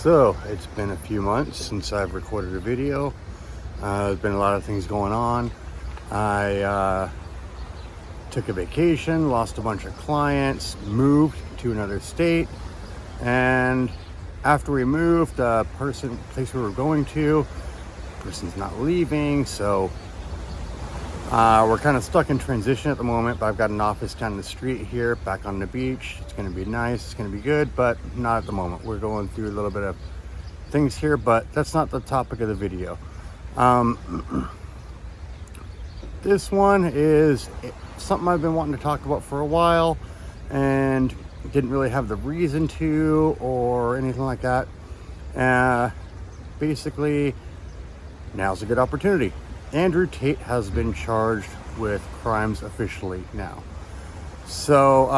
So it's been a few months since I've recorded a video. There's been a lot of things going on. I took a vacation, lost a bunch of clients, moved to another state, and after we moved, the place we were going to, the person's not leaving, so we're kind of stuck in transition at the moment. But I've got an office down the street here, back on the beach. It's going to be nice, it's going to be good, but not at the moment. We're going through a little bit of things here, but that's not the topic of the video. This one is something I've been wanting to talk about for a while and didn't really have the reason to or anything like that. Basically, now's a good opportunity. Andrew Tate has been charged with crimes officially now. So,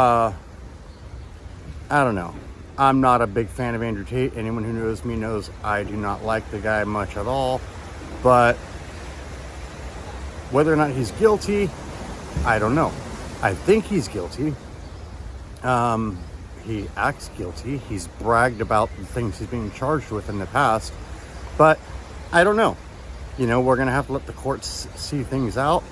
I don't know. I'm not a big fan of Andrew Tate. Anyone who knows me knows I do not like the guy much at all. But whether or not he's guilty, I don't know. I think he's guilty. He acts guilty. He's bragged about the things he's being charged with in the past. But I don't know. You know, we're going to have to let the courts see things out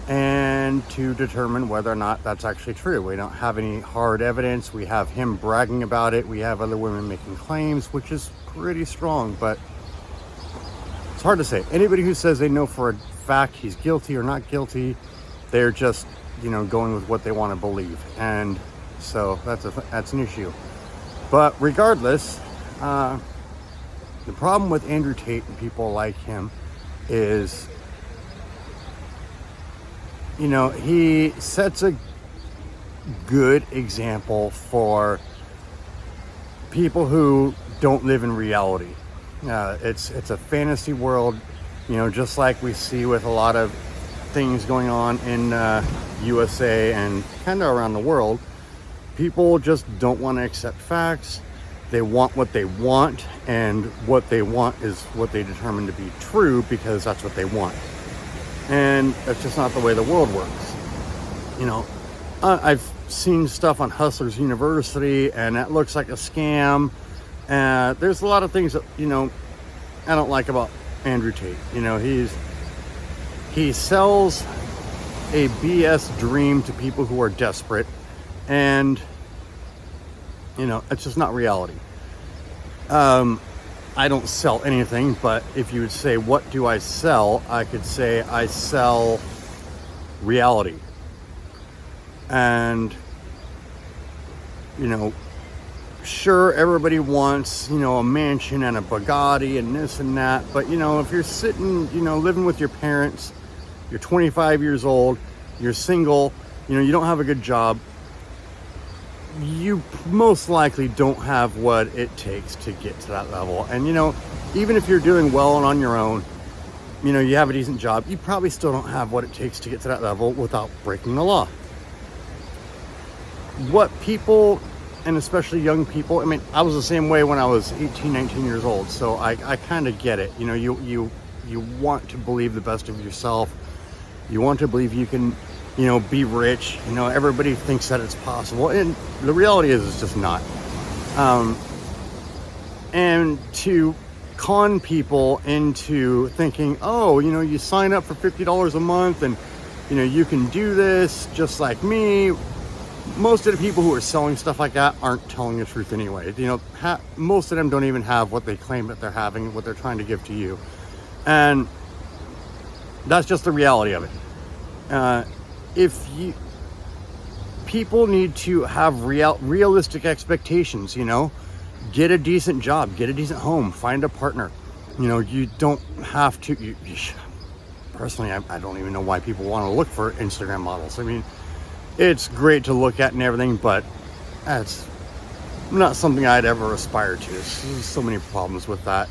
and to determine whether or not that's actually true. We don't have any hard evidence. We have him bragging about it. We have other women making claims, which is pretty strong, but it's hard to say. Anybody who says they know for a fact he's guilty or not guilty, they're just, you know, going with what they want to believe. And so that's an issue. But regardless, the problem with Andrew Tate and people like him is, you know, he sets a good example for people who don't live in reality. It's a fantasy world, you know, just like we see with a lot of things going on in USA and kind of around the world. People just don't want to accept facts. They want what they want, and what they want is what they determine to be true because that's what they want. And that's just not the way the world works. You know, I've seen stuff on Hustlers University, and that looks like a scam. There's a lot of things that, you know, I don't like about Andrew Tate. You know, he sells a BS dream to people who are desperate, and you know, it's just not reality. I don't sell anything, but if you would say, what do I sell? I could say I sell reality. And, you know, sure, everybody wants, you know, a mansion and a Bugatti and this and that. But, you know, if you're sitting, you know, living with your parents, you're 25 years old, you're single, you know, you don't have a good job, you most likely don't have what it takes to get to that level. And, you know, even if you're doing well and on your own, you know, you have a decent job, you probably still don't have what it takes to get to that level without breaking the law. What people, and especially young people, I mean, I was the same way when I was 18, 19 years old, so I kind of get it. You know, you want to believe the best of yourself. You want to believe you can, you know, be rich. You know, everybody thinks that it's possible, and the reality is it's just not. And to con people into thinking, oh, you know, you sign up for $50 a month and, you know, you can do this just like me. Most of the people who are selling stuff like that aren't telling the truth anyway. You know, most of them don't even have what they claim that they're having, what they're trying to give to you. And that's just the reality of it. People need to have realistic expectations, you know, get a decent job, get a decent home, find a partner. You know, you don't have to, personally, I don't even know why people want to look for Instagram models. I mean, it's great to look at and everything, but that's not something I'd ever aspire to. There's so many problems with that.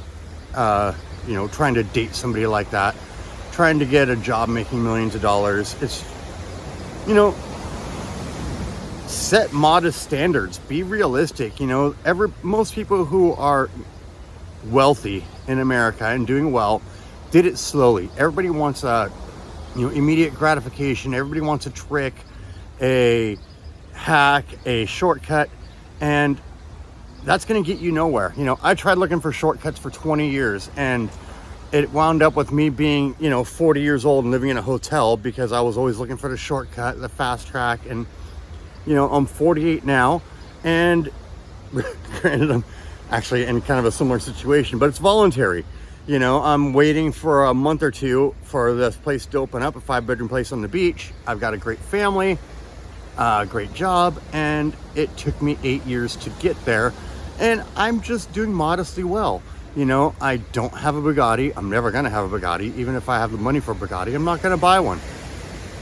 You know, trying to date somebody like that, trying to get a job making millions of dollars. It's, you know, set modest standards, be realistic. You know, most people who are wealthy in America and doing well did it slowly. Everybody wants a, you know, immediate gratification. Everybody wants a trick, a hack, a shortcut, and that's going to get you nowhere. You know, I tried looking for shortcuts for 20 years, and it wound up with me being, 40 years old and living in a hotel because I was always looking for the shortcut, the fast track. And, I'm 48 now, and granted, I'm actually in kind of a similar situation, but it's voluntary. I'm waiting for a month or two for this place to open up, a 5-bedroom place on the beach. I've got a great family, a great job, and it took me 8 years to get there. And I'm just doing modestly well. I don't have a Bugatti. I'm never going to have a Bugatti. Even if I have the money for a Bugatti, I'm not going to buy one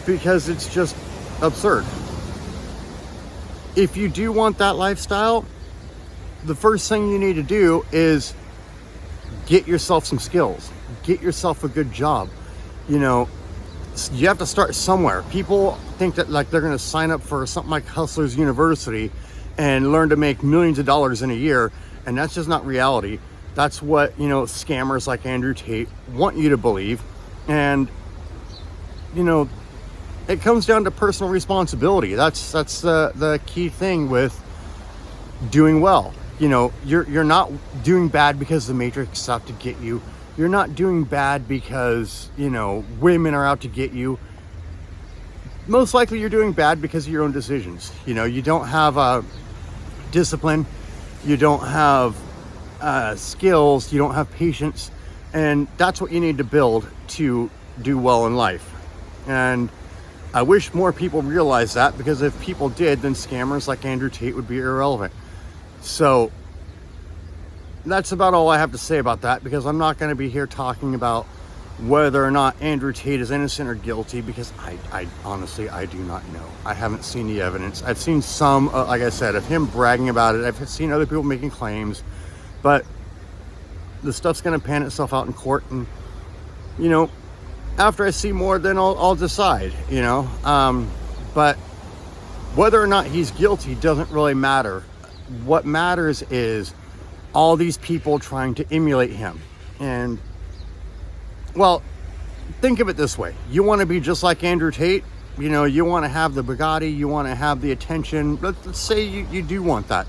because it's just absurd. If you do want that lifestyle, the first thing you need to do is get yourself some skills. Get yourself a good job. You have to start somewhere. People think that like they're going to sign up for something like Hustlers University and learn to make millions of dollars in a year, and that's just not reality. That's what, scammers like Andrew Tate want you to believe. And, it comes down to personal responsibility. That's the key thing with doing well. You're not doing bad because the Matrix is out to get you. You're not doing bad because, women are out to get you. Most likely you're doing bad because of your own decisions. You don't have discipline. You don't have skills. You don't have patience. And that's what you need to build to do well in life. And I wish more people realized that, because if people did, then scammers like Andrew Tate would be irrelevant. So that's about all I have to say about that, because I'm not going to be here talking about whether or not Andrew Tate is innocent or guilty, because I honestly, I do not know. I haven't seen the evidence. I've seen some, like I said, of him bragging about it. I've seen other people making claims, but the stuff's going to pan itself out in court. And, after I see more, then I'll decide, but whether or not he's guilty doesn't really matter. What matters is all these people trying to emulate him. And, well, think of it this way. You want to be just like Andrew Tate. You want to have the Bugatti. You want to have the attention. Let's say you do want that.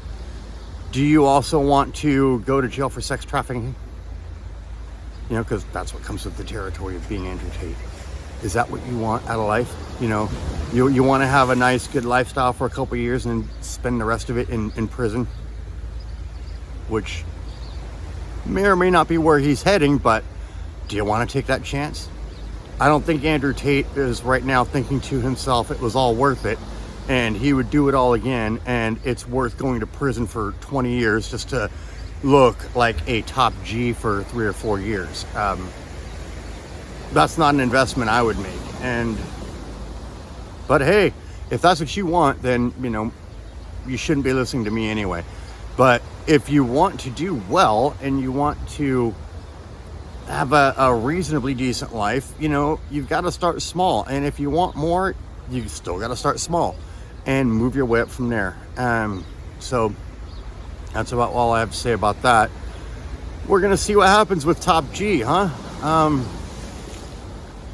Do you also want to go to jail for sex trafficking? Because that's what comes with the territory of being Andrew Tate. Is that what you want out of life? You want to have a nice, good lifestyle for a couple of years and spend the rest of it in prison, which may or may not be where he's heading, but do you want to take that chance? I don't think Andrew Tate is right now thinking to himself it was all worth it and he would do it all again, and it's worth going to prison for 20 years just to look like a top G for 3 or 4 years. That's not an investment I would make. But hey, if that's what you want, then you shouldn't be listening to me anyway. But if you want to do well and you want to have a reasonably decent life, you've got to start small. And if you want more, you still got to start small and move your way up from there. So that's about all I have to say about that. We're going to see what happens with Topg, huh?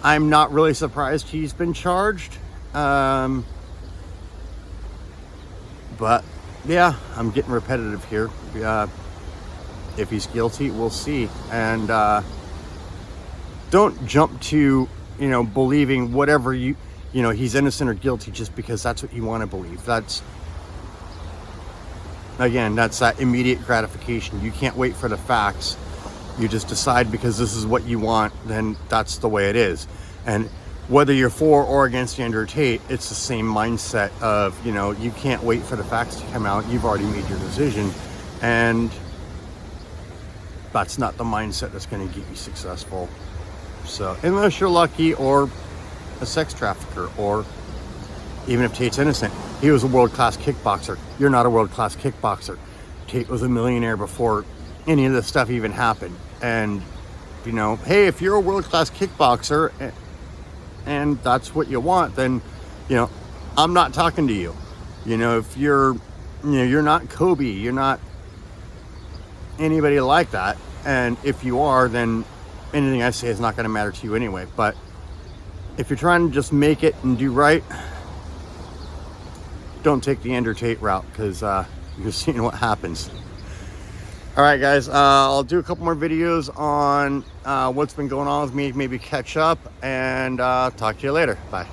I'm not really surprised he's been charged. But yeah, I'm getting repetitive here. If he's guilty, we'll see. And don't jump to, believing whatever he's innocent or guilty just because that's what you want to believe. That's that immediate gratification. You can't wait for the facts. You just decide because this is what you want, then that's the way it is. And whether you're for or against Andrew Tate, it's the same mindset of, you can't wait for the facts to come out. You've already made your decision. And that's not the mindset that's going to get you successful. So unless you're lucky, or a sex trafficker, or even if Tate's innocent, he was a world-class kickboxer. You're not a world-class kickboxer. Tate was a millionaire before any of this stuff even happened. And, hey, if you're a world-class kickboxer and that's what you want, then, I'm not talking to you. If you're not Kobe, you're not anybody like that. And if you are, then anything I say is not going to matter to you anyway. But if you're trying to just make it and do right, don't take the Andrew Tate route, because you're seeing what happens. All right, guys, I'll do a couple more videos on what's been going on with me, maybe catch up, and talk to you later. Bye.